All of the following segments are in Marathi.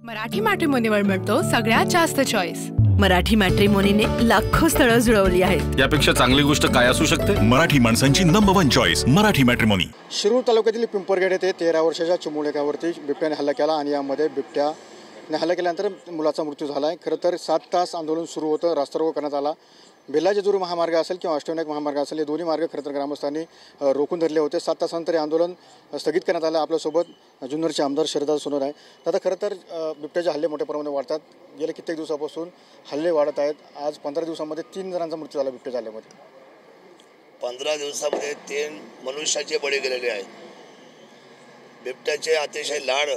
मराठी मॅट्रिमोनीवर मिळतो सगळ्यात जास्त चॉईस। मराठी मॅट्रिमोनीने लाखो स्थळं जुळवली आहेत। यापेक्षा चांगली गोष्ट काय असू शकते? मराठी माणसांची number 1 choice Marathi matrimony. Shirur तालुक्यातील पिंपरगेड येथे 13 वर्षाच्या चिमुरड्यावरती बिबट्याने हल्ला केला आणि यामध्ये बिबट्याने हल्ला केल्यानंतर मुलाचा मृत्यू झाला आहे। खरं तर 7 तास आंदोलन सुरू होतं, रास्तारोको करण्यात आला। बेल्ला जेजुरी महामार्ग असेल किंवा अष्टविनायक महामार्ग असेल, हे दोन्ही मार्ग खरं तर ग्रामस्थांनी रोखून धरले होते। 7 तासानंतर आंदोलन स्थगित करण्यात आलं। आपल्यासोबत जुन्नरचे आमदार शरद सोनवणे आहे। दादा, खरं तर बिबट्याचे हल्ले मोठ्या प्रमाणात वाढतात। गेल्या कित्येक दिवसापासून हल्ले वाढत आहेत। आज 15 दिवसांमध्ये 3 जणांचा मृत्यू झाला बिबट्याच्या हल्ल्यामध्ये। 15 दिवसामध्ये 3 मनुष्याचे बळी गेलेले आहेत। बिबट्याचे अतिशय लाड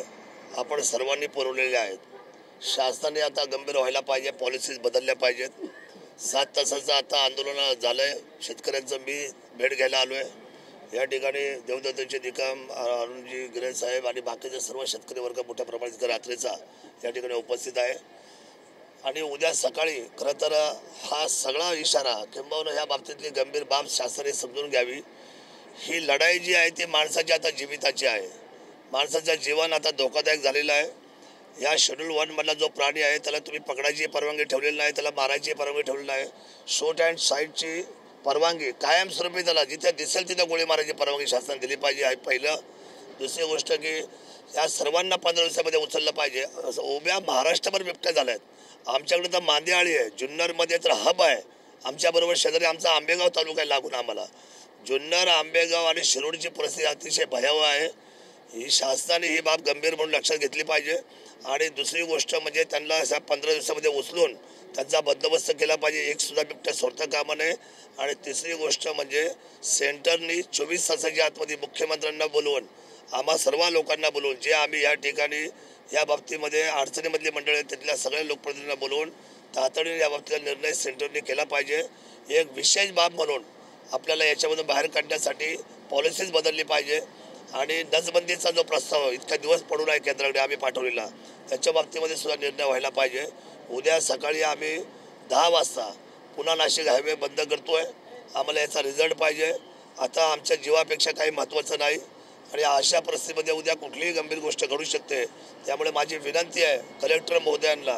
आपण सर्वांनी पुरवलेले आहेत। शासनाने आता गंभीर व्हायला पाहिजे, पॉलिसीज बदलल्या पाहिजेत। 7 तासाचं आता आंदोलन झालंय। शेतकऱ्यांचं मी भेट घ्यायला आलोय। या ठिकाणी देवदत्तचे निकम, अरुणजी गिरे साहेब आणि बाकीचे सर्व शेतकरी वर्ग मोठ्या प्रमाणात रात्रीचा या ठिकाणी उपस्थित आहे। आणि उद्या सकाळी खरं तर हा सगळा इशारा किंबहुना ह्या बाबतीतली गंभीर बाब शासनाने समजून घ्यावी। ही लढाई जी आहे ती माणसाच्या आता जीविताची आहे। माणसाचं जीवन आता धोकादायक झालेलं आहे। या शेड्यूल 1 मधला जो प्राणी आहे त्याला तुम्ही पकडायची परवानगी ठेवलेली नाही, त्याला मारायची परवानगी ठेवलेली नाही। शूट अँड साईटची परवानगी कायमस्वरूपी त्याला जिथे दिसेल तिथे गोळी मारायची परवानगी शासनाने दिली पाहिजे आहे पहिलं। दुसरी गोष्ट की या सर्वांना 15 दिवसामध्ये उचललं पाहिजे। उभ्या महाराष्ट्रभर बिबट्या झाल्या आहेत। आमच्याकडे तर मांदेआळी आहे, जुन्नरमध्ये तर हब आहे। आमच्याबरोबर शेजारी आमचा आंबेगाव तालुका आहे लागून आम्हाला। जुन्नर, आंबेगाव आणि शिरूरची परिस्थिती अतिशय भयावह आहे। ही शासनाने ही बाब गंभीर म्हणून लक्षात घेतली पाहिजे। आणि दुसरी गोष्ट म्हणजे त्यांना अशा 15 दिवसामध्ये उचलून त्यांचा बंदोबस्त केला पाहिजे, एक सुद्धा बिबट्या सोडता कामा नये। आणि तिसरी गोष्ट म्हणजे सेंटरनी 24 तासाच्या आतमध्ये मुख्यमंत्र्यांना बोलवून, आम्हा सर्व लोकांना बोलवून, जे आम्ही या ठिकाणी या बाबतीमध्ये अडचणीमधली मंडळी तिथल्या सगळ्या लोकप्रतिनिधींना बोलवून तातडीने या बाबतीचा निर्णय सेंटरने केला पाहिजे। एक विशेष बाब म्हणून आपल्याला याच्यामधून बाहेर काढण्यासाठी पॉलिसीज बदलली पाहिजे। आणि नसबंदीचा जो प्रस्ताव इतका दिवस पडून आहे केंद्राकडे आम्ही पाठवलेला, त्याच्या बाबतीमध्ये सुद्धा निर्णय व्हायला पाहिजे। उद्या सकाळी आम्ही 10 वाजता पुन्हा नाशिक हायवे बंद करतोय। आम्हाला याचा रिझल्ट पाहिजे। आता आमच्या जीवापेक्षा काही महत्त्वाचं नाही। आणि अशा परिस्थितीमध्ये उद्या कुठलीही गंभीर गोष्ट घडू शकते। त्यामुळे माझी विनंती आहे कलेक्टर महोदयांना,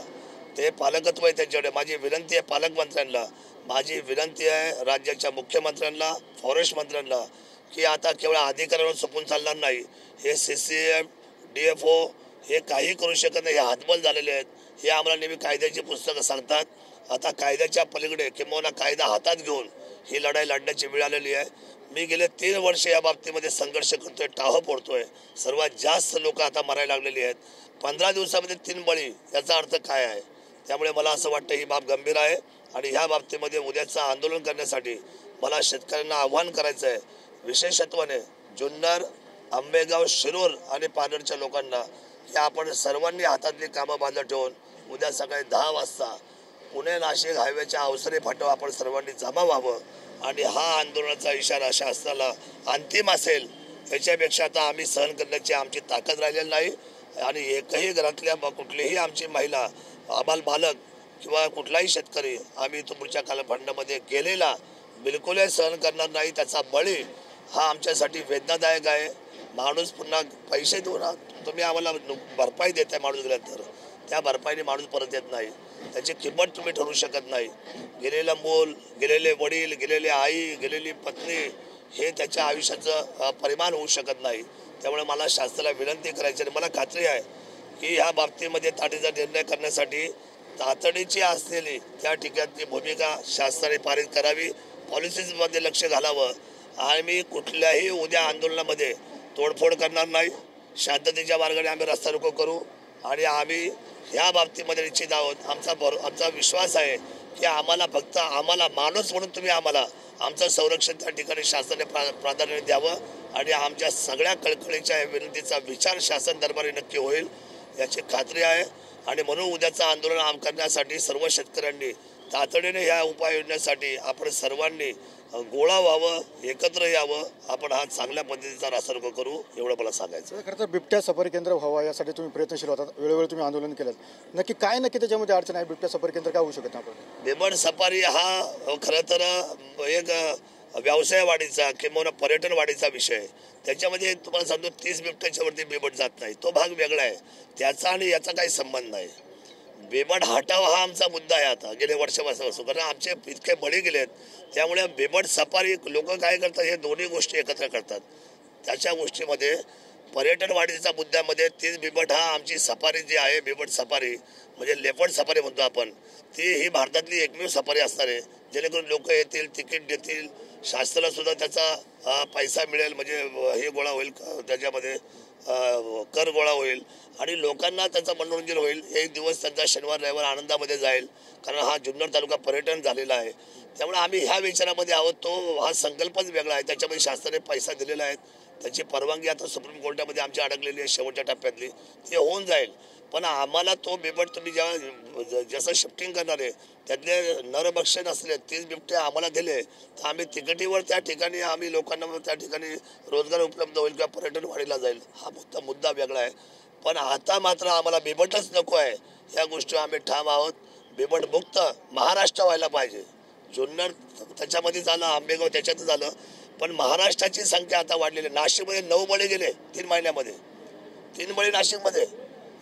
ते पालकत्व आहे त्यांच्याकडे, माझी विनंती आहे पालकमंत्र्यांना, माझी विनंती आहे राज्याच्या मुख्यमंत्र्यांना, फॉरेस्ट मंत्र्यांना की आता केवळ अधिकाऱ्यांवर सोपून चालणार नाही। हे CCM, DFO हे काही करू शकत नाही, हे हातबल झालेले आहेत। हे आम्हाला नेहमी कायद्याची पुस्तकं सांगतात। आता कायद्याच्या पलीकडे किंवा कायदा हातात घेऊन ही लढाई लढण्याची वेळ आलेली आहे। मी गेले 3 वर्ष या बाबतीमध्ये संघर्ष करतोय, टाह फोडतोय। सर्वात जास्त लोक आता मरायला लागलेली आहेत। 15 दिवसामध्ये 3 बळी, याचा अर्थ काय आहे? त्यामुळे मला असं वाटतं ही बाब गंभीर आहे। आणि ह्या बाबतीमध्ये उद्याचं आंदोलन करण्यासाठी मला शेतकऱ्यांना आव्हान करायचं आहे, विशेषत्वाने जुन्नर, आंबेगाव, शिरूर आणि पारनेरच्या लोकांना, की आपण सर्वांनी हातातली कामं बांधत ठेवून उद्या सकाळी 10 वाजता पुणे नाशिक हायवेच्या अवसरे फाटव आपण सर्वांनी जमा व्हावं। आणि हा आंदोलनाचा इशारा शासनाला अंतिम असेल, याच्यापेक्षा आता आम्ही सहन करण्याची आमची ताकद राहिलेली नाही। आणि एकही घरातल्या कुठलीही आमची महिला, आम्हाला बालक किंवा कुठलाही शेतकरी आम्ही पुढच्या कालखंडामध्ये गेलेला बिलकुलही सहन करणार नाही। त्याचा बळी हा आमच्यासाठी वेदनादायक आहे। माणूस पुन्हा पैसे देऊन तुम्ही आम्हाला भरपाई देताय, माणूस गेला तर त्या भरपाईने माणूस परत येत नाही, त्याची किंमत तुम्ही ठरवू शकत नाही। गेलेलं मूल, गेलेले वडील, गेलेली आई, गेलेली पत्नी हे त्याच्या आयुष्याचं परिमाण होऊ शकत नाही। त्यामुळे मला शासनाला विनंती करायची आणि मला खात्री आहे की ह्या बाबतीमध्ये तातडीचा निर्णय करण्यासाठी तातडीची असलेली त्या ठिकाणची भूमिका शासनाने पारित करावी, पॉलिसीजमध्ये लक्ष घालावं। आम्ही कुठल्याही उद्या आंदोलनामध्ये तोडफोड करणार नाही, शांततेच्या मार्गाने आम्ही रस्ता रोको करू। आणि आम्ही ह्या बाबतीमध्ये निश्चित आहोत। आमचा विश्वास आहे की आम्हाला माणूस म्हणून तुम्ही आम्हाला आमचं संरक्षण त्या ठिकाणी शासनाने प्राधान्य द्यावं। आणि आमच्या सगळ्या कळकळीच्या विनंतीचा विचार शासन दरबारी नक्की होईल याची खात्री आहे। आणि म्हणून उद्याचं आंदोलन करण्यासाठी सर्व शेतकऱ्यांनी तातडीने ह्या उपाययोजनेसाठी आपण सर्वांनी गोळा व्हावं, एकत्र यावं। आपण हा चांगल्या पद्धतीचा रास्तारोको करू, एवढं मला सांगायचं। खरं तर बिबट्या सफारी केंद्र व्हावं यासाठी तुम्ही प्रयत्नशील होतात, वेळोवेळी तुम्ही आंदोलन केलं, नक्की त्याच्यामध्ये अडचण आहे? बिबट्या सफारी केंद्र काय होऊ शकत आपण? बिबट सफारी हा खरं तर एक व्यवसाय वाढीचा किंवा पर्यटन वाढीचा विषय, त्याच्यामध्ये तुम्हाला सांगतो 30 बिबट्याच्या वरती बिबट जात नाही, तो भाग वेगळा आहे. त्याचा आणि याचा काही संबंध नाही. बिबट हटावा हा आमचा मुद्दा आहे आता गेले वर्षापासून, कारण आमचे इतके बळी गेलेत. त्यामुळे बिबट सफारी लोक काय करतात, हे दोन्ही गोष्टी एकत्र करतात. त्याच्या गोष्टीमध्ये पर्यटन वाढीच्या मुद्द्यामध्ये 30 बिबट हा आमची सफारी जी आहे, बिबट सफारी म्हणजे लेपर्ड सफारी म्हणतो आपण, ती ही भारतातली एकमेव सफारी असणार आहे. जेणेकरून लोक येतील, तिकीट देतील, शासनाला सुद्धा त्याचा पैसा मिळेल, म्हणजे हे गोळा होईल, त्याच्यामध्ये कर गोळा होईल आणि लोकांना त्याचं मनोरंजन होईल. एक दिवस त्यांचा शनिवार रविवार आनंदामध्ये जाईल, कारण हा जुन्नर तालुका पर्यटन झालेला आहे. त्यामुळे आम्ही ह्या विचारामध्ये आहोत. तो हा संकल्पच वेगळा आहे. त्याच्यामध्ये शासनाने पैसा दिलेला आहे, त्याची परवानगी आता सुप्रीम कोर्टामध्ये आमची अडकलेली आहे शेवटच्या टप्प्यातली, ती होऊन जाईल. पण आम्हाला तो बिबट तुम्ही जसं शिफ्टिंग करणार आहे त्यातले नरभक्षण असले 30 बिबटे आम्हाला दिले तर आम्ही तिकिटीवर त्या ठिकाणी आम्ही लोकांना त्या ठिकाणी रोजगार उपलब्ध होईल किंवा पर्यटन वाढीला जाईल. हा मुद्दा वेगळा आहे. पण आता मात्र आम्हाला बिबटच नको आहे, या गोष्टी आम्ही ठाम आहोत. बिबट मुक्त महाराष्ट्र व्हायला पाहिजे. जुन्नर त्याच्यामध्ये झालं, आंबेगाव त्याच्यात झालं, पण महाराष्ट्राची संख्या आता वाढलेली. नाशिकमध्ये 9 बळी गेले 3 महिन्यामध्ये, 3 बळी नाशिकमध्ये,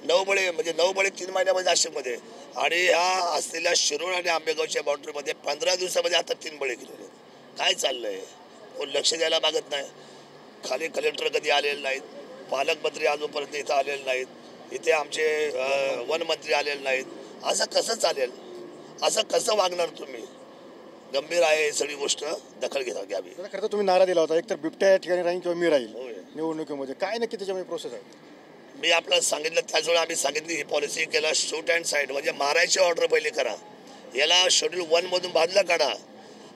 9 बळी म्हणजे 9 बळी 3 महिन्यामध्ये नाशिकमध्ये. आणि ह्या असलेल्या शिरूर आणि आंबेगावच्या बाउंड्रीमध्ये 15 दिवसामध्ये आता 3 बळी गेलेले. काय चाललंय? कोण लक्ष द्यायला मागत नाही. खाली कलेक्टर कधी आलेले नाहीत, पालकमंत्री अजूनपर्यंत इथं आलेले नाहीत, इथे आमचे वनमंत्री आलेले नाहीत. असं कसं चालेल? असं कसं वागणार तुम्ही? गंभीर आहे सगळी गोष्ट, दखल घ्यावी. खरं तर तुम्ही नारा दिला होता, एक तर बिबट्या या ठिकाणी राहील किंवा मी राहील निवडणुकीमध्ये. काय नक्की त्याच्यामध्ये प्रोसेस आहे? मी आपल्याला सांगितलं त्याचवेळी आम्ही सांगितली ही पॉलिसी केला शूट अँड साईड, म्हणजे मारायची ऑर्डर पहिली करा. याला शेड्यूल 1 मधून बाजूला काढा.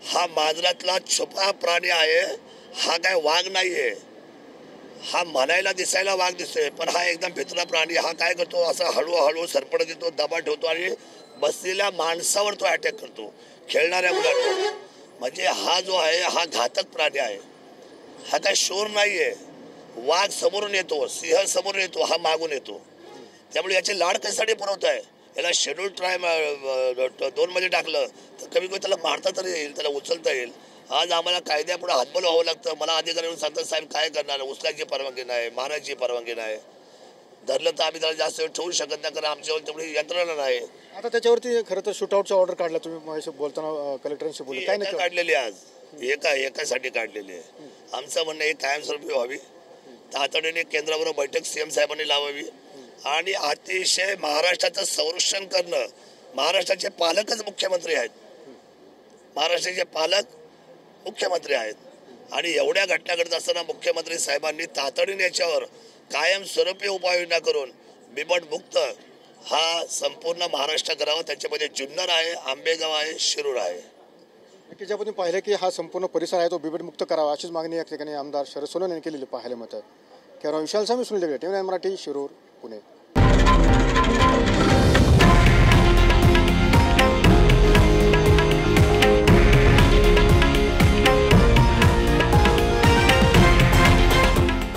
हा मांजरातला छुपा प्राणी आहे, हा काय वाघ नाहीये. हा म्हणायला दिसायला वाघ दिसतोय, पण हा एकदम भित्रा प्राणी. हा काय करतो, असा हळूहळू सरपट देतो, दबा ठेवतो आणि बसलेल्या माणसावर तो अटॅक करतो, खेळणाऱ्या मुलांवर. म्हणजे हा जो आहे हा घातक प्राणी आहे. हा काय शोर नाहीये. वाघ समोरून येतो, सिंह समोरून येतो, हा मागून येतो. त्यामुळे याचे लाड कशासाठी पुरवताय? याला शेड्यूल ट्राय 2 मध्ये टाकलं तर कमी कमी त्याला मारता तरी येईल, त्याला उचलता येईल. आज आम्हाला कायद्यापुढे हातबल व्हावं लागतं. मला अधिकारी सांगतात साहेब काय करणार, उचलायची परवानगी नाही, मारायची परवानगी नाही. धरलं तर आम्ही त्याला जास्त वेळ ठेवू शकत नाही, कारण आमच्यावर तेवढी यंत्रणा नाही. आता त्याच्यावरती खरं तर शूटआउटचा ऑर्डर काढला तुम्ही माझ्याशी बोलताना, कलेक्टरांशी बोलले. काय नाही काढलेली आज एकासाठी काढलेली आहे. आमचं म्हणणं हे कायमस्वरूपी व्हावी. तातडीने केंद्राबरोबर बैठक सीएम साहेबांनी लावावी आणि अतिशय महाराष्ट्राचं संरक्षण करणं. महाराष्ट्राचे पालकच मुख्यमंत्री आहेत, महाराष्ट्राचे पालक मुख्यमंत्री आहेत. आणि एवढ्या घटना घडत असताना मुख्यमंत्री साहेबांनी तातडीने याच्यावर कायमस्वरूपी उपाययोजना करून बिबट मुक्त हा संपूर्ण महाराष्ट्र करावा. त्याच्यामध्ये जुन्नर आहे, आंबेगाव आहे, शिरूर आहे. नक्कीच आपण पाहिलं की हा संपूर्ण परिसर आहे तो बिबटमुक्त करावा अशीच मागणी या ठिकाणी आमदार शरद सोनवणे यांनी केलेली पाहायला मिळतात. कॅमेरा विशाल स्वामी, सुनील दगडे, TV9 मराठी, शिरूर, पुणे.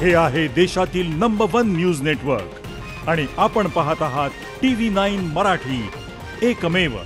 हे आहे देशातील नंबर 1 न्यूज नेटवर्क आणि आपण पाहत आहात TV9 मराठी, एकमेव.